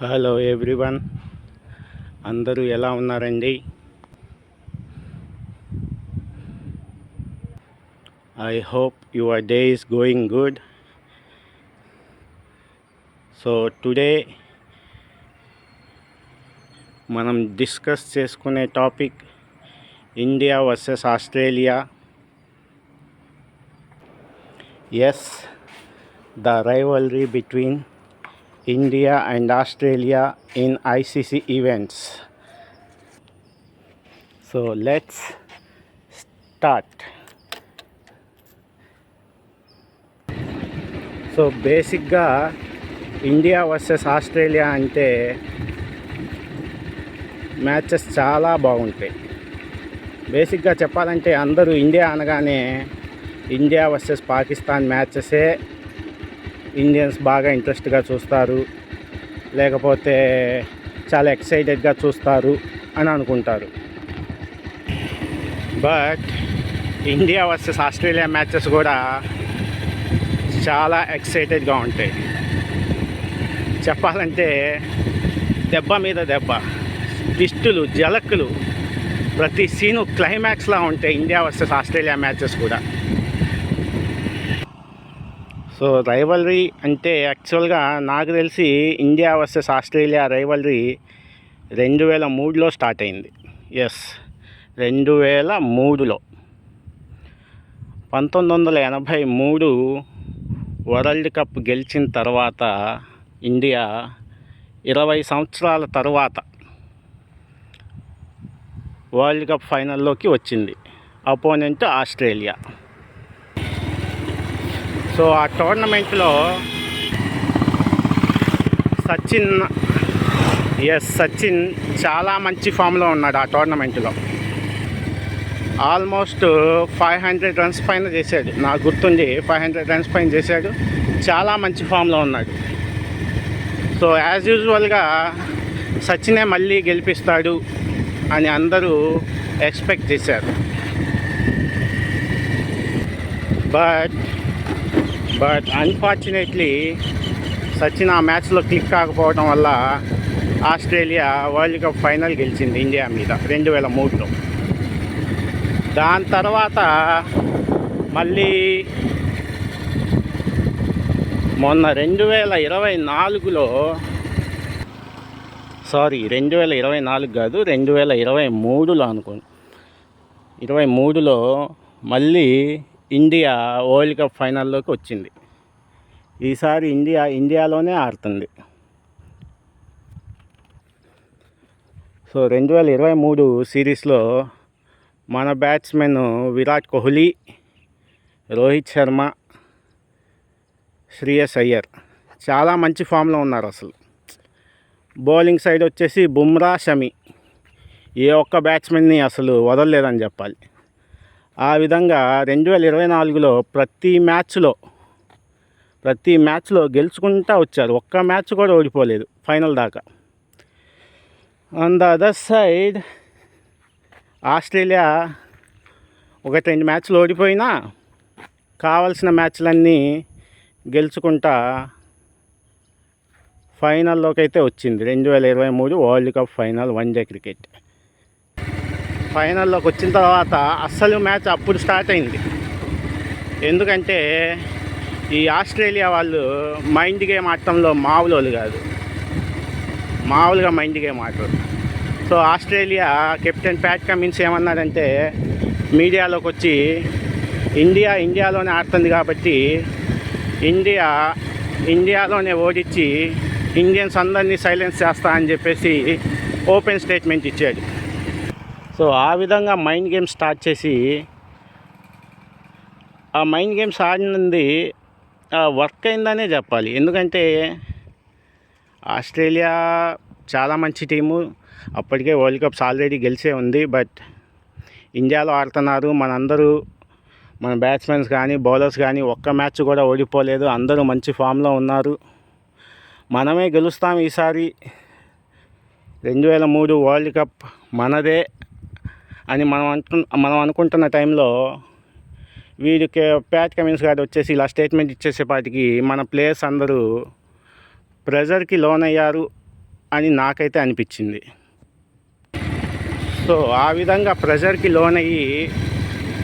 Hello everyone, అందరూ ఎలా ఉన్నారండి? I hope your day is going good. So today మనం డిస్కస్ చేసుకునే topic India versus Australia. Yes, the rivalry between India and Australia in ICC events. So let's start. So బేసిక్గా India versus Australia అంటే matches చాలా బాగుంటాయి. బేసిక్గా చెప్పాలంటే అందరూ India అనగానే ఇండియా వర్సెస్ పాకిస్తాన్ మ్యాచెసే ఇండియన్స్ బాగా ఇంట్రెస్ట్గా చూస్తారు, లేకపోతే చాలా ఎక్సైటెడ్గా చూస్తారు అని అనుకుంటారు. But India versus Australia matches కూడా చాలా ఎక్సైటెడ్గా ఉంటాయి. చెప్పాలంటే దెబ్బ మీద దెబ్బ, ట్విస్టులు, జలక్కులు, ప్రతి సీను క్లైమాక్స్లా ఉంటాయి ఇండియా వర్సెస్ ఆస్ట్రేలియా మ్యాచెస్ కూడా. సో రైవల్రీ అంటే యాక్చువల్గా నాకు తెలిసి ఇండియా వర్సెస్ ఆస్ట్రేలియా రైవల్రీ 2003లో స్టార్ట్ అయింది. ఎస్, 2003లో 1983 వరల్డ్ కప్ గెలిచిన తర్వాత ఇండియా 20 సంవత్సరాల తర్వాత వరల్డ్ కప్ ఫైనల్లోకి వచ్చింది. Opponent Australia. సో ఆ టోర్నమెంట్లో సచిన్ చాలా మంచి ఫామ్లో ఉన్నాడు. ఆ టోర్నమెంట్లో ఆల్మోస్ట్ 500 రన్స్ పైన చేశాడు. నాకు గుర్తుంది, 500 రన్స్ పైన చేశాడు. చాలా మంచి ఫామ్లో ఉన్నాడు. సో యాజ్ యూజువల్గా సచినే మళ్ళీ గెలిపిస్తాడు అని అందరూ ఎక్స్పెక్ట్ చేశారు. బట్ అన్ఫార్చునేట్లీ సచిన్ ఆ మ్యాచ్లో క్లిక్ కాకపోవడం వల్ల ఆస్ట్రేలియా వరల్డ్ కప్ ఫైనల్ గెలిచింది ఇండియా మీద 2003లో. దాని తర్వాత మళ్ళీ మొన్న 2024లో 2024 కాదు, 2023లో అనుకోండి, 23లో మళ్ళీ ఇండియా వరల్డ్ కప్ ఫైనల్లోకి వచ్చింది. ఈసారి ఇండియాలోనే ఆడుతుంది. సో 2023 సిరీస్లో మన బ్యాట్స్మెన్ విరాట్ కోహ్లీ, రోహిత్ శర్మ, శ్రేయస్ అయ్యర్ చాలా మంచి ఫామ్లో ఉన్నారు. అసలు బౌలింగ్ సైడ్ వచ్చేసి బుమ్రా, షమి ఏ ఒక్క బ్యాట్స్మెన్ని అసలు వదలలేదని చెప్పాలి. ఆ విధంగా 2024లో ప్రతి మ్యాచ్లో గెలుచుకుంటూ వచ్చారు. ఒక్క మ్యాచ్ కూడా ఓడిపోలేదు ఫైనల్ దాకా. On the other side Australia 1-2 మ్యాచ్లు ఓడిపోయినా కావాల్సిన మ్యాచ్లన్నీ గెలుచుకుంటా ఫైనల్లోకి అయితే వచ్చింది. 2023 world cup final one day cricket ఫైనల్లోకి వచ్చిన తర్వాత అస్సలు మ్యాచ్ అప్పుడు స్టార్ట్ అయింది. ఎందుకంటే ఈ ఆస్ట్రేలియా వాళ్ళు మైండ్ గేమ్ ఆడటంలో మామూలు కాదు, మామూలుగా మైండ్ గేమ్ ఆడరు. So Australia captain Pat Cummins ఏమన్నాడంటే మీడియాలోకి వచ్చి ఇండియాలోనే ఆడుతుంది కాబట్టి ఇండియాలోనే ఓడించి ఇండియన్స్ అందరినీ సైలెన్స్ చేస్తా అని చెప్పేసి ఓపెన్ స్టేట్మెంట్ ఇచ్చాడు. సో ఆ విధంగా మైండ్ గేమ్ స్టార్ట్ చేసి ఆ మైండ్ గేమ్స్ ఆడినది వర్క్ అయిందనే చెప్పాలి. ఎందుకంటే ఆస్ట్రేలియా చాలా మంచి టీము, అప్పటికే వరల్డ్ కప్స్ ఆల్రెడీ గెలిచే ఉంది. బట్ ఇండియాలో ఆడుతున్నారు. మన బ్యాట్స్మెన్స్ కానీ బౌలర్స్ కానీ ఒక్క మ్యాచ్ కూడా ఓడిపోలేదు. అందరూ మంచి ఫామ్లో ఉన్నారు. మనమే గెలుస్తాం ఈసారి, 2003 వరల్డ్ కప్ మనదే అని మనం అనుకుంటున్న టైంలో వీడికి ప్యాట్ కమిన్స్ గారు వచ్చేసి ఇలా స్టేట్మెంట్ ఇచ్చేసేపాటికి మన ప్లేయర్స్ అందరూ ప్రెజర్కి లోనయ్యారు అని నాకైతే అనిపించింది. సో ఆ విధంగా ప్రెషర్కి లోనయ్యి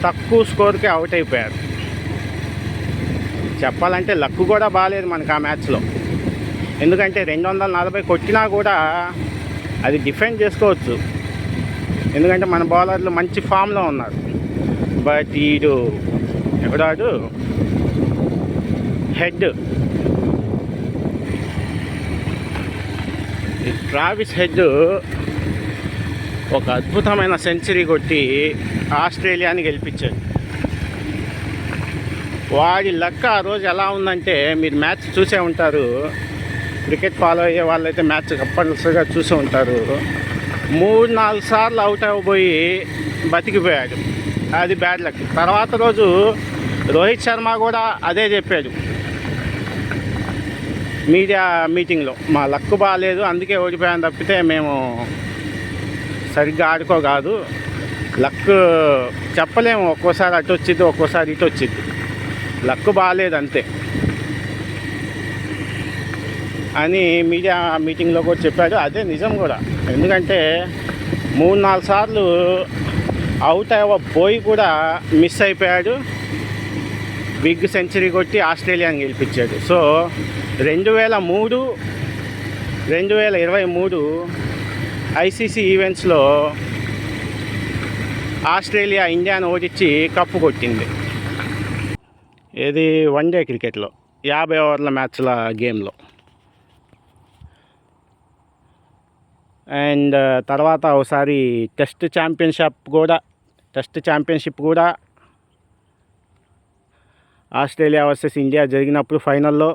తక్కువ స్కోర్కి అవుట్ అయిపోయారు. చెప్పాలంటే లక్ కూడా బాగాలేదు మనకు ఆ మ్యాచ్లో. ఎందుకంటే 240 కొట్టినా కూడా అది డిఫెండ్ చేసుకోవచ్చు, ఎందుకంటే మన బౌలర్లు మంచి ఫామ్లో ఉన్నారు. బట్ ఈడు ఎక్కడాడు హెడ్, ట్రావిస్ హెడ్ ఒక అద్భుతమైన సెంచరీ కొట్టి ఆస్ట్రేలియాని గెలిపించాడు. వాడి లక్ ఆ రోజు ఎలా ఉందంటే, మీరు మ్యాచ్ చూసే ఉంటారు, క్రికెట్ ఫాలో అయ్యే వాళ్ళైతే మ్యాచ్ కంపల్సరిగా చూసే ఉంటారు. 3-4 సార్లు అవుట్ అవ్వబోయి బతికిపోయాడు. అది బ్యాడ్ లక్. తర్వాత రోజు రోహిత్ శర్మ కూడా అదే చెప్పాడు మీడియా మీటింగ్లో, మా లక్ బాగాలేదు అందుకే ఓడిపోయాను తప్పితే మేము సరిగ్గా ఆడుకోగాదు, లక్ చెప్పలేము, ఒక్కోసారి అటు వచ్చింది ఒక్కోసారి ఇటు వచ్చింది, లక్ బాగాలేదు అంతే అని మీడియా మీటింగ్లో కూడా చెప్పాడు. అదే నిజం కూడా, ఎందుకంటే 3-4 సార్లు అవుట్ అవ్వబోయి కూడా మిస్ అయిపోయాడు, బిగ్ సెంచరీ కొట్టి ఆస్ట్రేలియాని గెలిపించాడు. సో 2023 ఐసీసీ ఈవెంట్స్లో ఆస్ట్రేలియా ఇండియాను ఓడించి కప్పు కొట్టింది. ఇది వన్డే క్రికెట్లో 50 ఓవర్ల మ్యాచ్ల గేమ్లో. అండ్ తర్వాత ఒకసారి టెస్ట్ ఛాంపియన్షిప్ కూడా ఆస్ట్రేలియా వర్సెస్ ఇండియా జరిగినప్పుడు ఫైనల్లో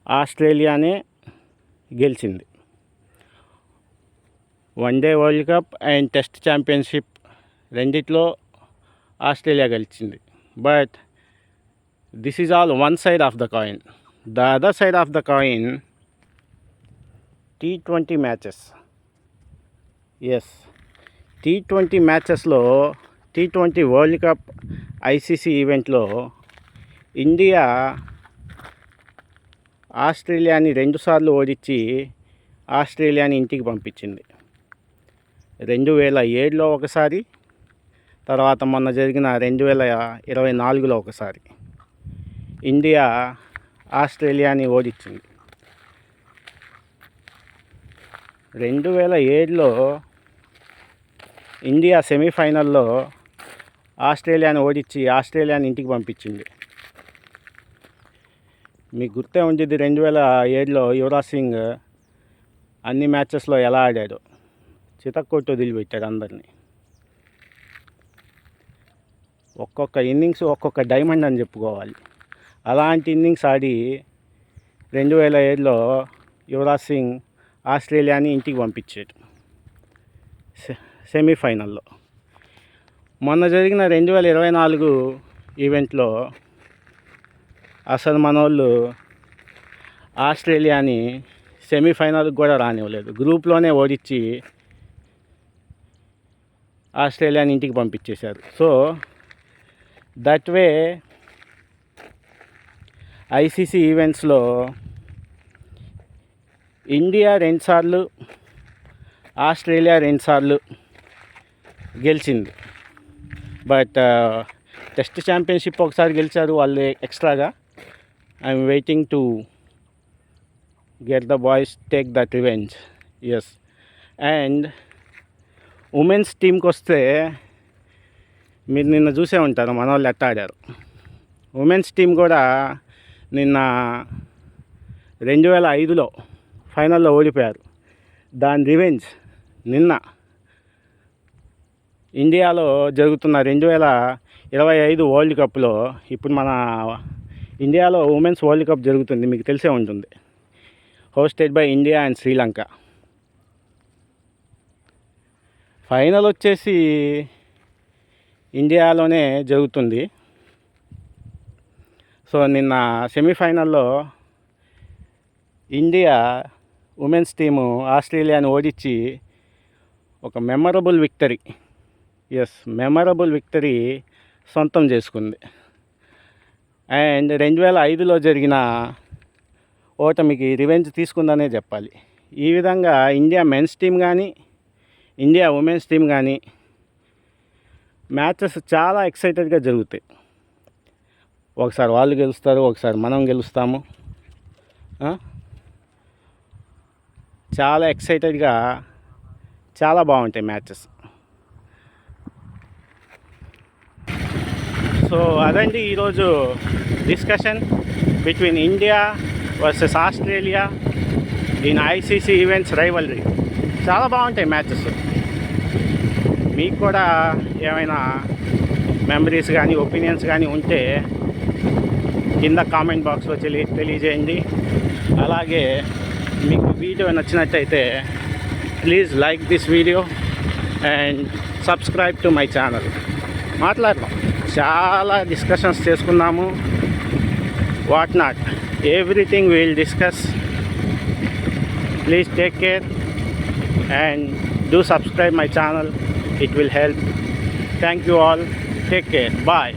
ఆస్ట్రేలియానే గెలిచింది. One day world cup and test championship రెండిట్లో ఆస్ట్రేలియా గెలిచింది. But this is all one side of the coin. The other side of the coin, T20 matches. Yes, T20 మ్యాచెస్లో T20 world cup ICC ఈవెంట్లో India ఆస్ట్రేలియాని 2 సార్లు ఓడించి ఆస్ట్రేలియాని ఇంటికి పంపించింది. 2007లో ఒకసారి, తర్వాత మొన్న జరిగిన 2024లో ఒకసారి ఇండియా ఆస్ట్రేలియాని ఓడించింది. 2007లో ఇండియా సెమీఫైనల్లో ఆస్ట్రేలియాని ఓడించి ఆస్ట్రేలియాని ఇంటికి పంపించింది. మీకు గుర్తే ఉంటుంది 2007లో యువరాజ్ సింగ్ అన్ని మ్యాచెస్లో ఎలా ఆడాడు, చితక్కొట్టు వదిలిపెట్టాడు అందరినీ. ఒక్కొక్క ఇన్నింగ్స్ ఒక్కొక్క డైమండ్ అని చెప్పుకోవాలి. అలాంటి ఇన్నింగ్స్ ఆడి 2007లో యువరాజ్ సింగ్ ఆస్ట్రేలియాని ఇంటికి పంపించాడు సెమీఫైనల్లో. మొన్న జరిగిన 2024 ఈవెంట్లో అసలు మనోళ్ళు ఆస్ట్రేలియాని సెమీఫైనల్కి కూడా రానివ్వలేదు, గ్రూప్లోనే ఓడించి ఆస్ట్రేలియాని ఇంటికి పంపించేశారు. సో దట్ వే ఐసీసీ ఈవెంట్స్లో ఇండియా 2 సార్లు, ఆస్ట్రేలియా 2 సార్లు గెలిచింది. బట్ టెస్ట్ ఛాంపియన్షిప్ ఒకసారి గెలిచారు వాళ్ళు ఎక్స్ట్రాగా. I'm waiting to get the boys take that revenge. Yes. And women's టీంకి వస్తే మీరు నిన్న చూసే ఉంటారు మన వాళ్ళు ఎట్లా ఆడారు. ఉమెన్స్ టీం కూడా నిన్న 2005లో ఫైనల్లో ఓడిపోయారు. దాని రివెంజ్ నిన్న ఇండియాలో జరుగుతున్న 2025 వరల్డ్ కప్లో, ఇప్పుడు మన ఇండియాలో ఉమెన్స్ వరల్డ్ కప్ జరుగుతుంది, మీకు తెలిసే ఉంటుంది, hosted by India and Sri Lanka. Final వచ్చేసి ఇండియాలోనే జరుగుతుంది. సో నిన్న సెమీఫైనల్లో ఇండియా ఉమెన్స్ టీము ఆస్ట్రేలియాని ఓడించి ఒక మెమరబుల్ విక్టరీ సొంతం చేసుకుంది. అండ్ 2005లో జరిగిన ఓటమికి రివెంజ్ తీసుకుందనే చెప్పాలి ఈ విధంగా ఇండియా మెన్స్ టీం కానీ ఇండియా ఉమెన్స్ టీం కానీ మ్యాచెస్ చాలా ఎక్సైటెడ్గా జరుగుతాయి. ఒకసారి వాళ్ళు గెలుస్తారు, ఒకసారి మనం గెలుస్తాము. చాలా ఎక్సైటెడ్గా చాలా బాగుంటాయి మ్యాచెస్. సో అదండి ఈరోజు discussion between India versus Australia in ICC events rivalry. చాలా బాగుంటాయి మ్యాచెస్. మీకు కూడా ఏమైనా మెమరీస్ కానీ ఒపీనియన్స్ కానీ ఉంటే కింద కామెంట్ బాక్స్లో తెలియజేయండి. అలాగే మీకు వీడియో నచ్చినట్టయితే please like this video and subscribe to my channel. మాట్లాడదాం, చాలా డిస్కషన్స్ చేసుకున్నాము. What not, everything will discuss. Please take care and do subscribe my channel, it will help. Thank you all, take care, bye.